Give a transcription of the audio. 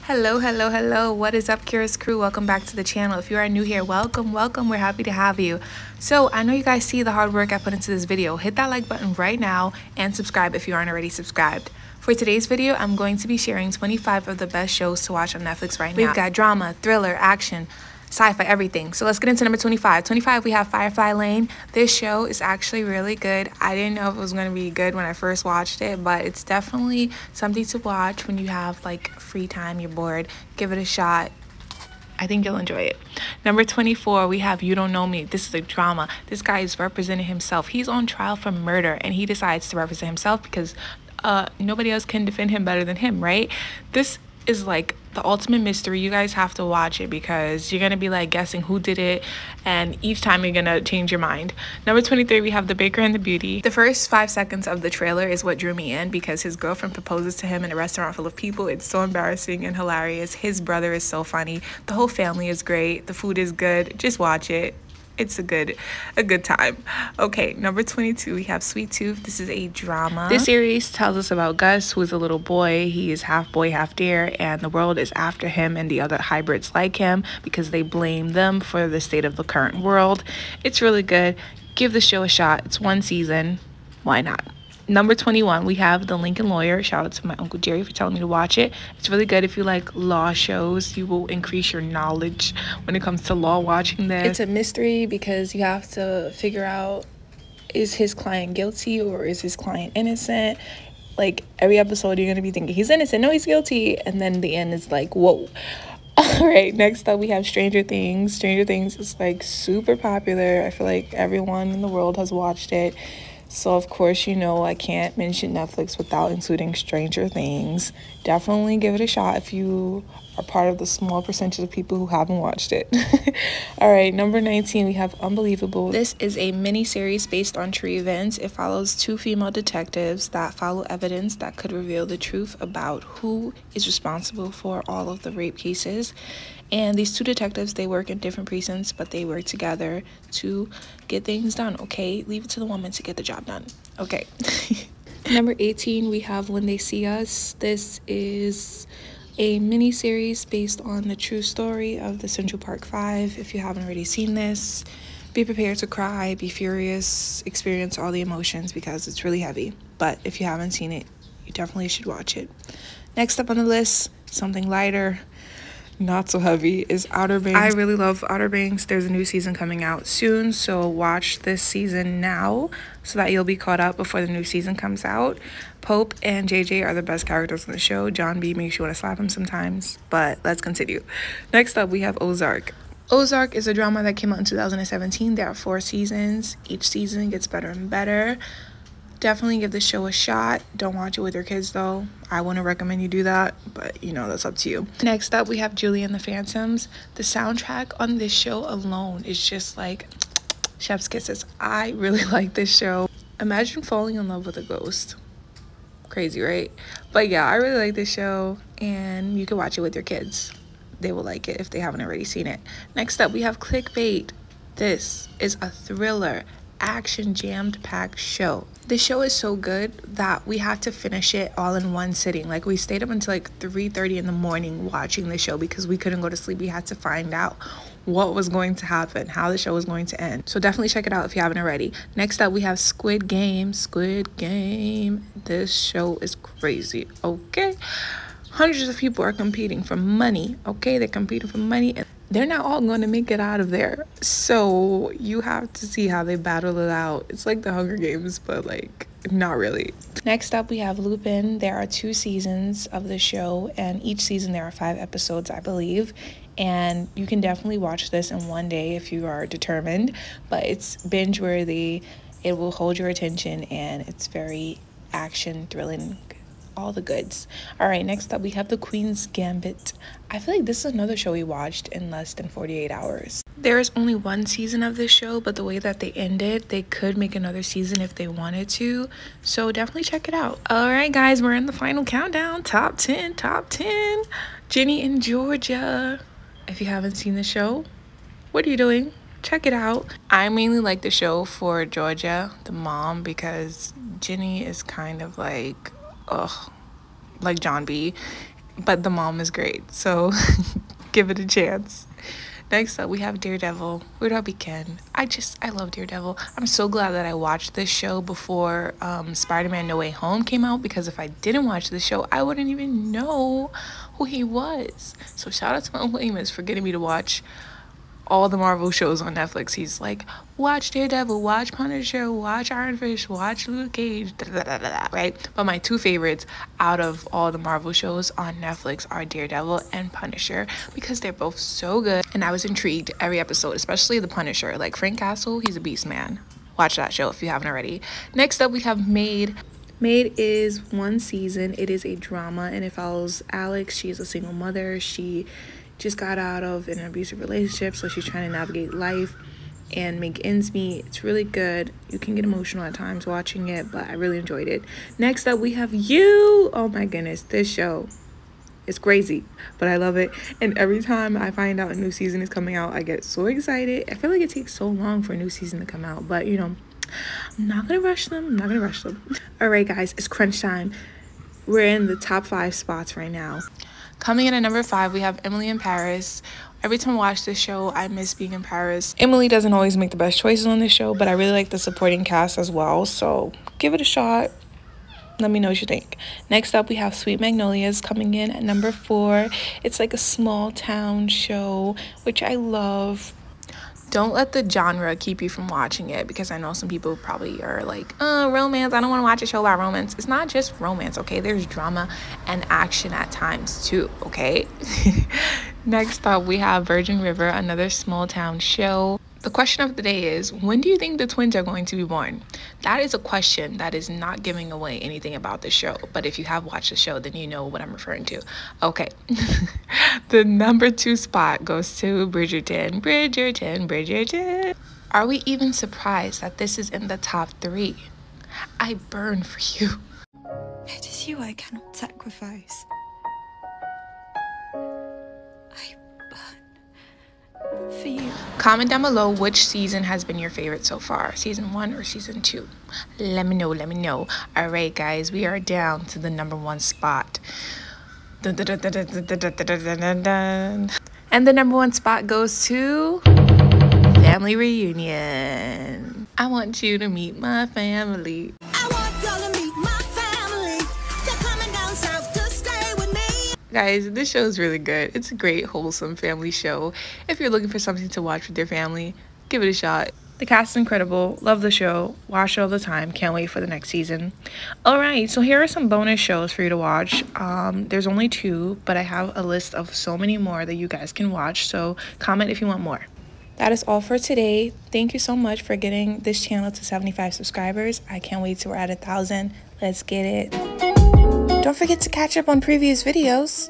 Hello. What is up, Quira's crew? Welcome back to the channel. If you are new here, welcome. We're happy to have you. So I know you guys see the hard work I put into this video. Hit that like button right now and subscribe if you aren't already subscribed. For today's video, I'm going to be sharing 25 of the best shows to watch on Netflix right now. We've got drama, thriller, action, sci-fi, everything. So let's get into number 25. 25, we have Firefly Lane. This show is actually really good. I didn't know if it was going to be good when I first watched it, but it's definitely something to watch when you have like free time, you're bored. Give it a shot. I think you'll enjoy it. Number 24, we have You Don't Know Me. This is a drama. This guy is representing himself. He's on trial for murder, and he decides to represent himself because nobody else can defend him better than him, right? This is like the ultimate mystery. You guys have to watch it because you're gonna be like guessing who did it, and each time you're gonna change your mind. Number 23, we have The Baker and the Beauty. The first 5 seconds of the trailer is what drew me in because his girlfriend proposes to him in a restaurant full of people. It's so embarrassing and hilarious. His brother is so funny. The whole family is great. The food is good. Just watch it. It's a good time. Okay, number 22, we have Sweet Tooth. This is a drama. This series tells us about Gus, who is a little boy. He is half boy, half deer, and the world is after him and the other hybrids like him because they blame them for the state of the current world. It's really good. Give the show a shot. It's one season. Why not? Number 21, we have The Lincoln Lawyer. Shout out to my Uncle Jerry for telling me to watch it. It's really good. If you like law shows, you will increase your knowledge when it comes to law watching this. It's a mystery because you have to figure out, is his client guilty or is his client innocent? Like every episode, you're going to be thinking, he's innocent, no, he's guilty. And then the end is like, whoa. All right, next up we have Stranger Things. Stranger Things is like super popular. I feel like everyone in the world has watched it. So, of course, you know I can't mention Netflix without including Stranger Things. Definitely give it a shot if you are part of the small percentage of people who haven't watched it. All right, number 19, we have Unbelievable. This is a mini-series based on true events. It follows two female detectives that follow evidence that could reveal the truth about who is responsible for all of the rape cases. And these two detectives, they work in different precincts, but they work together to get things done, okay? Leave it to the woman to get the job done, okay? Number 18, we have When They See Us. This is a mini-series based on the true story of the Central Park 5. If you haven't already seen this, be prepared to cry, be furious, experience all the emotions because it's really heavy. But if you haven't seen it, you definitely should watch it. Next up on the list, something lighter, not so heavy, is Outer Banks. I really love Outer Banks. There's a new season coming out soon, so watch this season now so that you'll be caught up before the new season comes out. Pope and JJ are the best characters on the show. John B makes you want to slap him sometimes, but let's continue. Next up, we have Ozark. Ozark is a drama that came out in 2017. There are 4 seasons. Each season gets better and better. Definitely give the show a shot. Don't watch it with your kids though. I wouldn't recommend you do that, but you know, that's up to you. Next up, we have Julie and the Phantoms. The soundtrack on this show alone is just like chef's kisses. I really like this show. Imagine falling in love with a ghost. Crazy, right? But yeah, I really like this show, and you can watch it with your kids. They will like it if they haven't already seen it. Next up, we have Clickbait. This is a thriller, action jammed packed show. The show is so good that we had to finish it all in one sitting. Like we stayed up until like 3:30 in the morning watching the show because we couldn't go to sleep. We had to find out what was going to happen, how the show was going to end. So definitely check it out if you haven't already. Next up, we have Squid Game. Squid Game. This show is crazy, okay? Hundreds of people are competing for money, okay? They're competing for money, and they're not all going to make it out of there. So you have to see how they battle it out. It's like the Hunger Games, but like not really. Next up, we have Lupin. There are 2 seasons of the show, and each season there are 5 episodes, I believe. And you can definitely watch this in one day if you are determined, but it's binge worthy. It will hold your attention, and it's very action, thrilling, all the goods. All right, next up we have The Queen's Gambit. I feel like this is another show we watched in less than 48 hours. There is only 1 season of this show, but the way that they ended, they could make another season if they wanted to, so definitely check it out. All right guys, we're in the final countdown. Top 10. Ginny in Georgia. If you haven't seen the show, what are you doing? Check it out. I mainly like the show for Georgia, the mom, because Ginny is kind of like, ugh, like John B. but the mom is great, so give it a chance. Next up, we have Daredevil. Where do I begin? I love Daredevil. I'm so glad that I watched this show before Spider-Man No Way Home came out, because if I didn't watch this show, I wouldn't even know who he was. So shout out to my Uncle Amos for getting me to watch all the Marvel shows on Netflix. He's like, watch Daredevil, watch Punisher, watch Iron Fist, watch Luke Cage, right? But my two favorites out of all the Marvel shows on Netflix are Daredevil and Punisher, because they're both so good, and I was intrigued every episode, especially the Punisher. Like, Frank Castle, he's a beast, man. Watch that show if you haven't already. Next up, we have Maid. Maid is one season. It is a drama, and it follows Alex. She is a single mother. She just got out of an abusive relationship, so she's trying to navigate life and make ends meet. It's really good. You can get emotional at times watching it, but I really enjoyed it. Next up, we have You. Oh my goodness, this show is crazy, but I love it. And every time I find out a new season is coming out, I get so excited. I feel like it takes so long for a new season to come out, but you know, I'm not gonna rush them. All right, guys, it's crunch time. We're in the top 5 spots right now. Coming in at number 5, we have Emily in Paris. Every time I watch this show, I miss being in Paris. Emily doesn't always make the best choices on this show, but I really like the supporting cast as well. So give it a shot. Let me know what you think. Next up, we have Sweet Magnolias coming in at number 4. It's like a small town show, which I love. Don't let the genre keep you from watching it, because I know some people probably are like, romance, I don't want to watch a show about romance. It's not just romance, okay? There's drama and action at times too, okay? Next up, we have Virgin River, another small town show. The question of the day is, when do you think the twins are going to be born? That is a question that is not giving away anything about the show, but if you have watched the show, then you know what I'm referring to. Okay. The number 2 spot goes to Bridgerton. Bridgerton. Are we even surprised that this is in the top 3? I burn for you. It is you I cannot sacrifice. I burn for you. Comment down below which season has been your favorite so far, season 1 or season 2. Let me know. All right, guys, we are down to the number 1 spot. And the number 1 spot goes to Family Reunion. I want you to meet my family. I want y'all to meet my family. They're coming down south to stay with me. Guys, this show is really good. It's a great, wholesome family show. If you're looking for something to watch with your family, give it a shot. The cast is incredible. Love the show. Watch it all the time. Can't wait for the next season. Alright, so here are some bonus shows for you to watch. There's only 2, but I have a list of so many more that you guys can watch. So comment if you want more. That is all for today. Thank you so much for getting this channel to 75 subscribers. I can't wait till we're at 1,000. Let's get it. Don't forget to catch up on previous videos.